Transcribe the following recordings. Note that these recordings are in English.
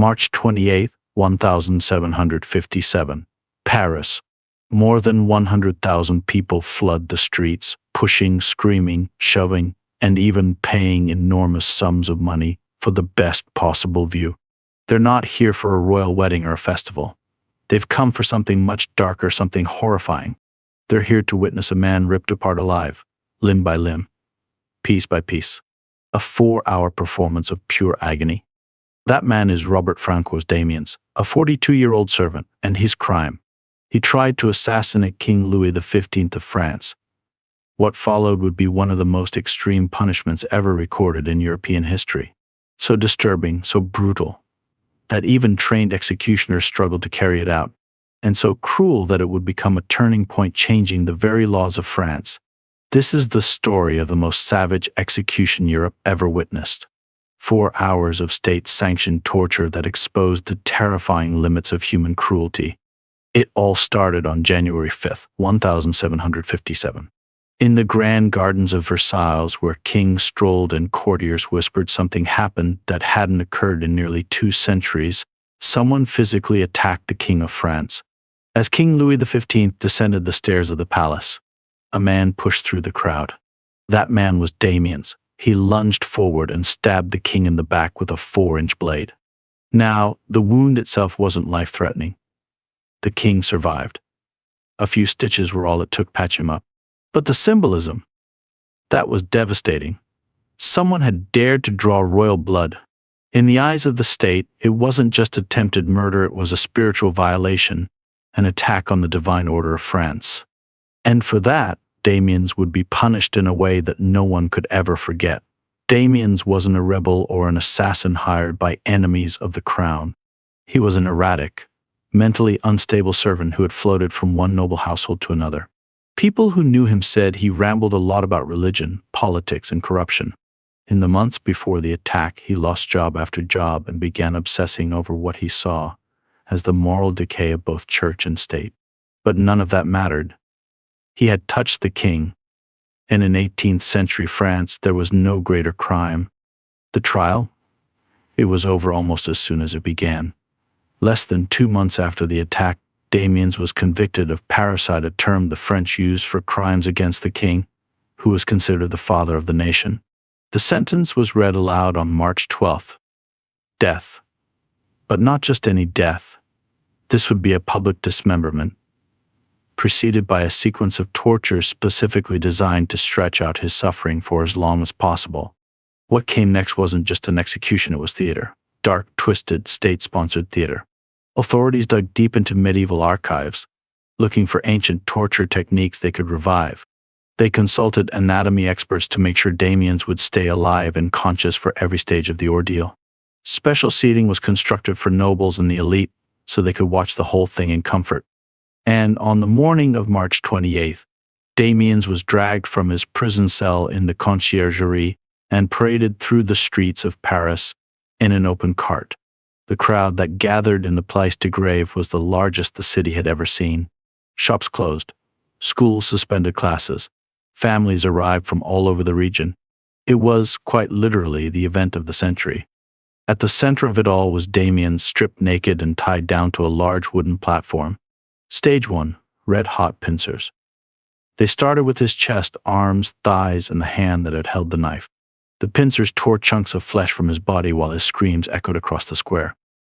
March 28, 1757. Paris. More than 100,000 people flood the streets, pushing, screaming, shoving, and even paying enormous sums of money for the best possible view. They're not here for a royal wedding or a festival. They've come for something much darker, something horrifying. They're here to witness a man ripped apart alive, limb by limb, piece by piece. A 4-hour performance of pure agony. That man is Robert-François Damiens, a 42-year-old servant, and his crime. He tried to assassinate King Louis XV of France. What followed would be one of the most extreme punishments ever recorded in European history. So disturbing, so brutal, that even trained executioners struggled to carry it out, and so cruel that it would become a turning point, changing the very laws of France. This is the story of the most savage execution Europe ever witnessed. 4 hours of state-sanctioned torture that exposed the terrifying limits of human cruelty. It all started on January 5, 1757. In the grand gardens of Versailles, where kings strolled and courtiers whispered, something happened that hadn't occurred in nearly 2 centuries. Someone physically attacked the King of France. As King Louis XV descended the stairs of the palace, a man pushed through the crowd. That man was Damiens. He lunged forward and stabbed the king in the back with a 4-inch blade. Now, the wound itself wasn't life-threatening. The king survived. A few stitches were all it took to patch him up. But the symbolism, that was devastating. Someone had dared to draw royal blood. In the eyes of the state, it wasn't just attempted murder, it was a spiritual violation, an attack on the divine order of France. And for that, Damiens would be punished in a way that no one could ever forget. Damiens wasn't a rebel or an assassin hired by enemies of the crown. He was an erratic, mentally unstable servant who had floated from one noble household to another. People who knew him said he rambled a lot about religion, politics, and corruption. In the months before the attack, he lost job after job and began obsessing over what he saw as the moral decay of both church and state. But none of that mattered. He had touched the king, and in 18th century France there was no greater crime. The trial? It was over almost as soon as it began. Less than 2 months after the attack, Damiens was convicted of parricide, a term the French used for crimes against the king, who was considered the father of the nation. The sentence was read aloud on March 12th. Death. But not just any death. This would be a public dismemberment, preceded by a sequence of tortures specifically designed to stretch out his suffering for as long as possible. What came next wasn't just an execution, it was theater. Dark, twisted, state-sponsored theater. Authorities dug deep into medieval archives, looking for ancient torture techniques they could revive. They consulted anatomy experts to make sure Damiens would stay alive and conscious for every stage of the ordeal. Special seating was constructed for nobles and the elite, so they could watch the whole thing in comfort. And on the morning of March 28th, Damiens was dragged from his prison cell in the Conciergerie and paraded through the streets of Paris in an open cart. The crowd that gathered in the Place de Grève was the largest the city had ever seen. Shops closed, schools suspended classes, families arrived from all over the region. It was, quite literally, the event of the century. At the center of it all was Damiens, stripped naked and tied down to a large wooden platform. Stage 1, red-hot pincers. They started with his chest, arms, thighs, and the hand that had held the knife. The pincers tore chunks of flesh from his body while his screams echoed across the square.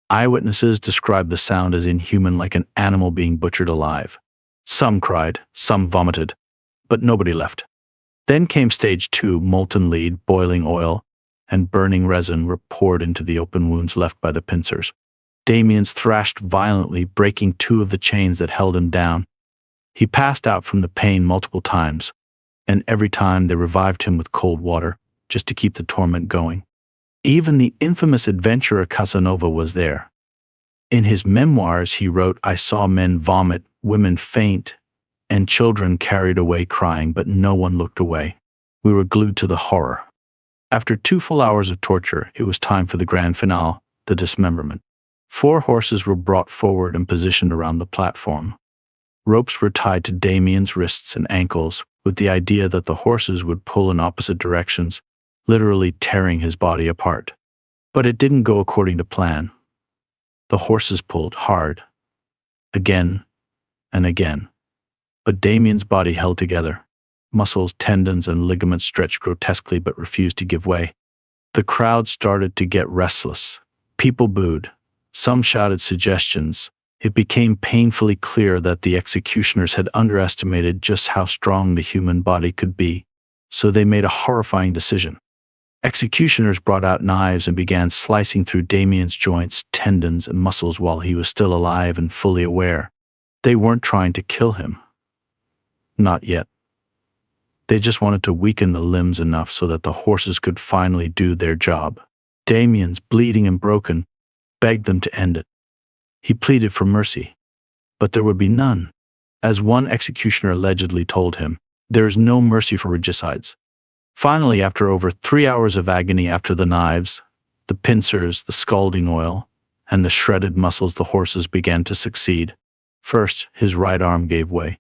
Eyewitnesses described the sound as inhuman, like an animal being butchered alive. Some cried, some vomited, but nobody left. Then came stage 2, molten lead, boiling oil, and burning resin were poured into the open wounds left by the pincers. Damiens thrashed violently, breaking 2 of the chains that held him down. He passed out from the pain multiple times, and every time they revived him with cold water, just to keep the torment going. Even the infamous adventurer Casanova was there. In his memoirs he wrote, "I saw men vomit, women faint, and children carried away crying, but no one looked away. We were glued to the horror." After 2 full hours of torture, it was time for the grand finale, the dismemberment. 4 horses were brought forward and positioned around the platform. Ropes were tied to Damiens' wrists and ankles, with the idea that the horses would pull in opposite directions, literally tearing his body apart. But it didn't go according to plan. The horses pulled hard, again and again. But Damien's body held together. Muscles, tendons, and ligaments stretched grotesquely but refused to give way. The crowd started to get restless. People booed. Some shouted suggestions. It became painfully clear that the executioners had underestimated just how strong the human body could be, so they made a horrifying decision. Executioners brought out knives and began slicing through Damien's joints, tendons, and muscles while he was still alive and fully aware. They weren't trying to kill him. Not yet. They just wanted to weaken the limbs enough so that the horses could finally do their job. Damiens, bleeding and broken, begged them to end it. He pleaded for mercy, but there would be none. As one executioner allegedly told him, "There is no mercy for regicides." Finally, after over 3 hours of agony after the knives, the pincers, the scalding oil, and the shredded muscles, the horses began to succeed. First, his right arm gave way.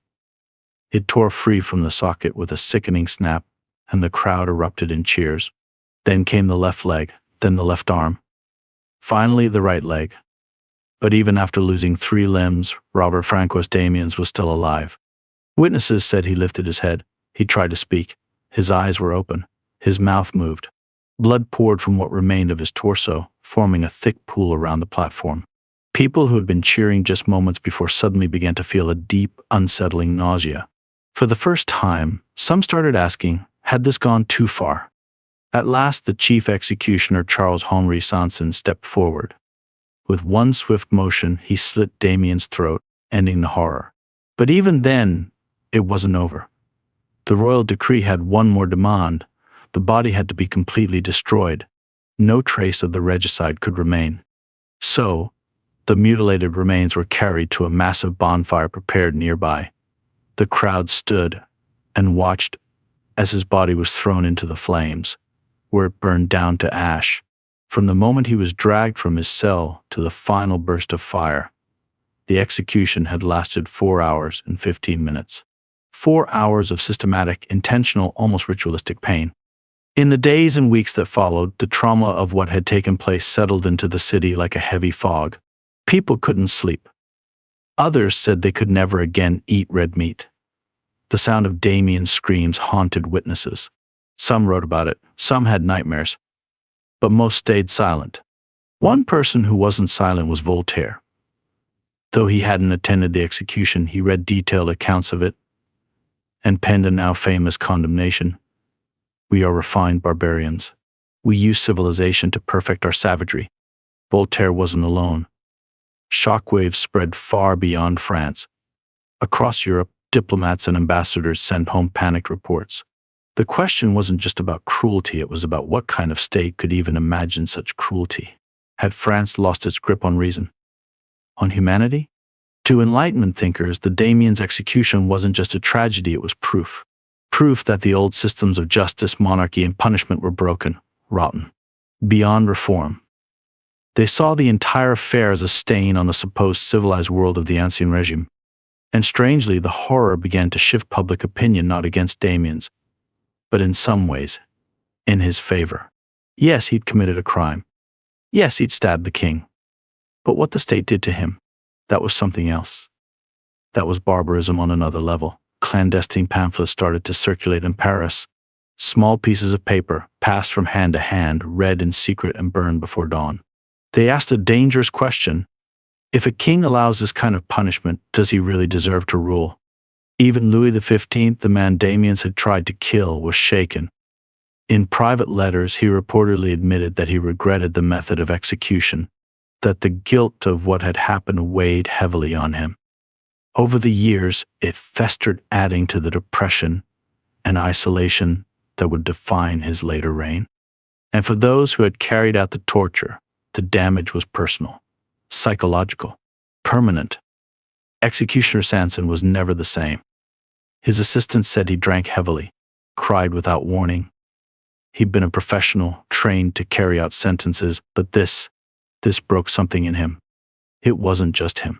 It tore free from the socket with a sickening snap, and the crowd erupted in cheers. Then came the left leg, then the left arm. Finally, the right leg. But even after losing 3 limbs, Robert-François Damiens was still alive. Witnesses said he lifted his head. He tried to speak. His eyes were open. His mouth moved. Blood poured from what remained of his torso, forming a thick pool around the platform. People who had been cheering just moments before suddenly began to feel a deep, unsettling nausea. For the first time, some started asking, had this gone too far? At last, the chief executioner, Charles Henri Sanson, stepped forward. With one swift motion, he slit Damien's throat, ending the horror. But even then, it wasn't over. The royal decree had one more demand. The body had to be completely destroyed. No trace of the regicide could remain. So, the mutilated remains were carried to a massive bonfire prepared nearby. The crowd stood and watched as his body was thrown into the flames, where it burned down to ash. From the moment he was dragged from his cell to the final burst of fire, the execution had lasted 4 hours and 15 minutes. 4 hours of systematic, intentional, almost ritualistic pain. In the days and weeks that followed, the trauma of what had taken place settled into the city like a heavy fog. People couldn't sleep. Others said they could never again eat red meat. The sound of Damien's screams haunted witnesses. Some wrote about it, some had nightmares, but most stayed silent. One person who wasn't silent was Voltaire. Though he hadn't attended the execution, he read detailed accounts of it and penned a now famous condemnation. "We are refined barbarians. We use civilization to perfect our savagery." Voltaire wasn't alone. Shockwaves spread far beyond France. Across Europe, diplomats and ambassadors sent home panicked reports. The question wasn't just about cruelty, it was about what kind of state could even imagine such cruelty. Had France lost its grip on reason? On humanity? To Enlightenment thinkers, the Damiens execution wasn't just a tragedy, it was proof. Proof that the old systems of justice, monarchy, and punishment were broken, rotten, beyond reform. They saw the entire affair as a stain on the supposed civilized world of the Ancien regime. And strangely, the horror began to shift public opinion not against Damiens, but in some ways, in his favor. Yes, he'd committed a crime. Yes, he'd stabbed the king. But what the state did to him, that was something else. That was barbarism on another level. Clandestine pamphlets started to circulate in Paris. Small pieces of paper, passed from hand to hand, read in secret and burned before dawn. They asked a dangerous question. If a king allows this kind of punishment, does he really deserve to rule? Even Louis XV, the man Damiens had tried to kill, was shaken. In private letters, he reportedly admitted that he regretted the method of execution, that the guilt of what had happened weighed heavily on him. Over the years, it festered, adding to the depression and isolation that would define his later reign. And for those who had carried out the torture, the damage was personal, psychological, permanent. Executioner Sanson was never the same. His assistants said he drank heavily, cried without warning. He'd been a professional, trained to carry out sentences, but this broke something in him. It wasn't just him.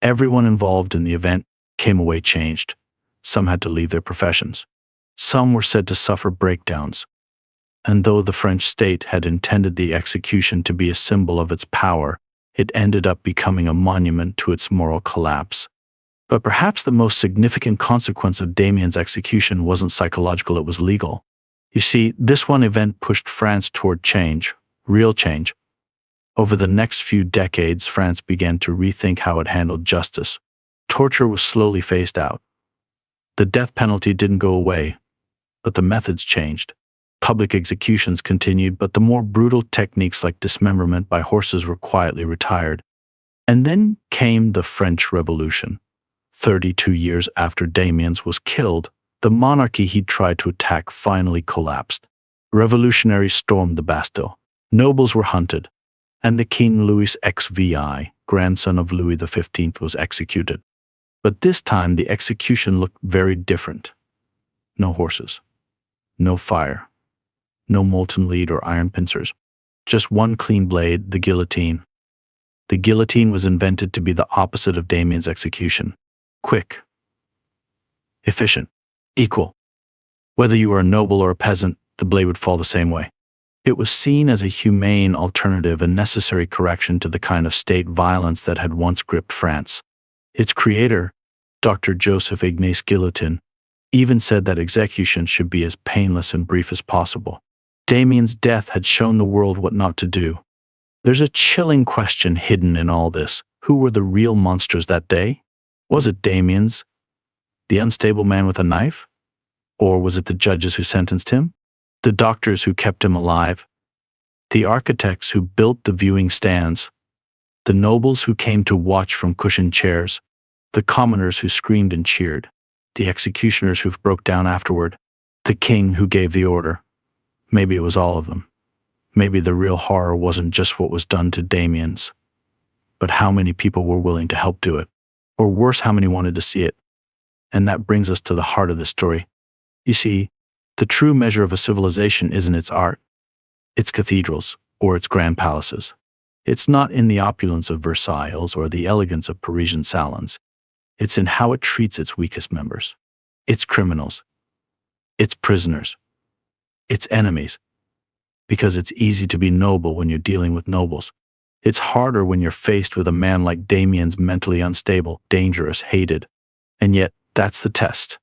Everyone involved in the event came away changed. Some had to leave their professions. Some were said to suffer breakdowns. And though the French state had intended the execution to be a symbol of its power, It ended up becoming a monument to its moral collapse. But perhaps the most significant consequence of Damiens' execution wasn't psychological, it was legal. You see, this one event pushed France toward change, real change. Over the next few decades, France began to rethink how it handled justice. Torture was slowly phased out. The death penalty didn't go away, but the methods changed. Public executions continued, but the more brutal techniques like dismemberment by horses were quietly retired. And then came the French Revolution. 32 years after Damiens was killed, the monarchy he'd tried to attack finally collapsed. Revolutionaries stormed the Bastille. Nobles were hunted, and the King Louis XVI, grandson of Louis XV, was executed. But this time the execution looked very different. No horses, no fire, no molten lead or iron pincers, just one clean blade, the guillotine. The guillotine was invented to be the opposite of Damiens' execution. Quick, efficient, equal. Whether you were a noble or a peasant, the blade would fall the same way. It was seen as a humane alternative and necessary correction to the kind of state violence that had once gripped France. Its creator, Dr. Joseph Ignace Guillotin, even said that execution should be as painless and brief as possible. Damiens' death had shown the world what not to do. There's a chilling question hidden in all this. Who were the real monsters that day? Was it Damiens, the unstable man with a knife? Or was it the judges who sentenced him? The doctors who kept him alive? The architects who built the viewing stands? The nobles who came to watch from cushioned chairs? The commoners who screamed and cheered? The executioners who broke down afterward? The king who gave the order? Maybe it was all of them. Maybe the real horror wasn't just what was done to Damiens, but how many people were willing to help do it. Or worse, how many wanted to see it. And that brings us to the heart of the story. You see, the true measure of a civilization isn't its art, its cathedrals, or its grand palaces. It's not in the opulence of Versailles or the elegance of Parisian salons. It's in how it treats its weakest members, its criminals, its prisoners, its enemies. Because it's easy to be noble when you're dealing with nobles. It's harder when you're faced with a man like Damiens, mentally unstable, dangerous, hated. And yet, that's the test.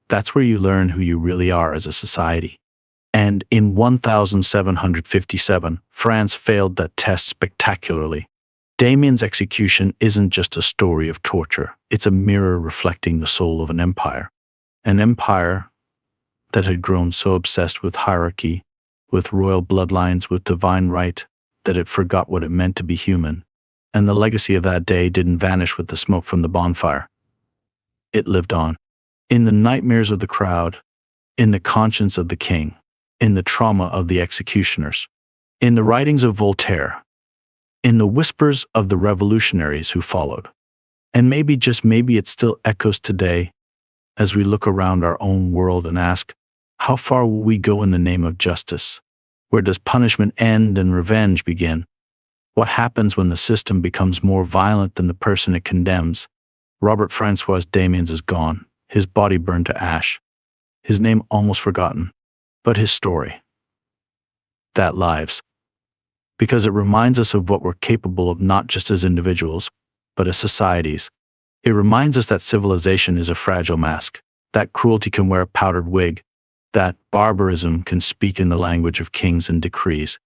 That's where you learn who you really are as a society. And in 1757, France failed that test spectacularly. Damiens' execution isn't just a story of torture. It's a mirror reflecting the soul of an empire. An empire that had grown so obsessed with hierarchy, with royal bloodlines, with divine right, that it forgot what it meant to be human. And the legacy of that day didn't vanish with the smoke from the bonfire. It lived on. In the nightmares of the crowd, in the conscience of the king, in the trauma of the executioners, in the writings of Voltaire, in the whispers of the revolutionaries who followed. And maybe, just maybe, it still echoes today as we look around our own world and ask, how far will we go in the name of justice? Where does punishment end and revenge begin? What happens when the system becomes more violent than the person it condemns? Robert-François Damiens is gone, his body burned to ash, his name almost forgotten, but his story, that lives. Because it reminds us of what we're capable of, not just as individuals, but as societies. It reminds us that civilization is a fragile mask, that cruelty can wear a powdered wig, that barbarism can speak in the language of kings and decrees,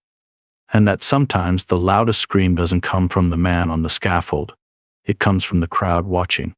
and that sometimes the loudest scream doesn't come from the man on the scaffold. It comes from the crowd watching.